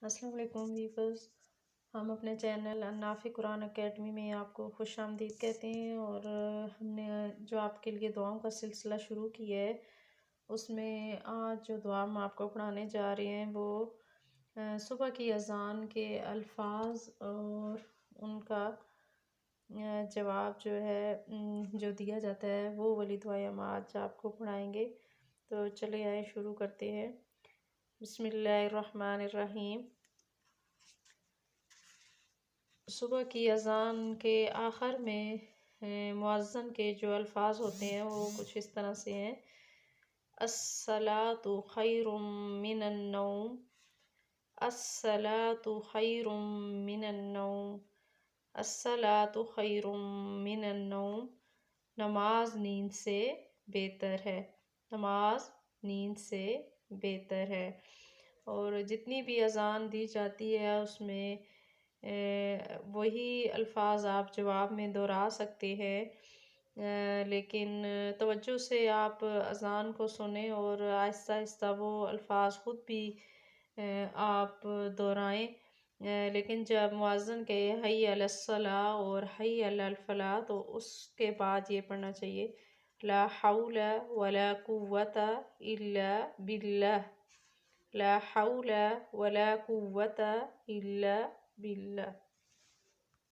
السلام علیکم ویورز، ہم اپنے چینل النافع قرآن اکیڈمی میں آپ کو خوش آمدید کہتے ہیں، اور ہم نے جو آپ کے لیے دعاؤں کا سلسلہ شروع کیا ہے اس میں آج جو دعا ہم آپ کو پڑھانے جا رہے ہیں وہ صبح کی اذان کے الفاظ اور ان کا جواب جو ہے جو دیا جاتا ہے وہ والی دعائیں ہم آج آپ کو پڑھائیں گے۔ تو چلے آئے شروع کرتے ہیں۔ بسم اللہ الرحمن الرحیم۔ صبح کی اذان کے آخر میں مؤذن کے جو الفاظ ہوتے ہیں وہ کچھ اس طرح سے ہیں: الصلاۃ خیر من النوم، الصلاۃ خیر من النوم، الصلاۃ خیر من النوم۔ نماز نیند سے بہتر ہے، نماز نیند سے بہتر ہے۔ اور جتنی بھی اذان دی جاتی ہے اس میں وہی الفاظ آپ جواب میں دہرا سکتے ہیں، لیکن توجہ سے آپ اذان کو سنیں اور آہستہ آہستہ وہ الفاظ خود بھی آپ دہرائیں۔ لیکن جب مؤذن کہے حی علی الصلاۃ اور حی علی الفلاح تو اس کے بعد یہ پڑھنا چاہیے: لا حول ولا قوت الا باللہ، لا حول ولا قوت الا باللہ۔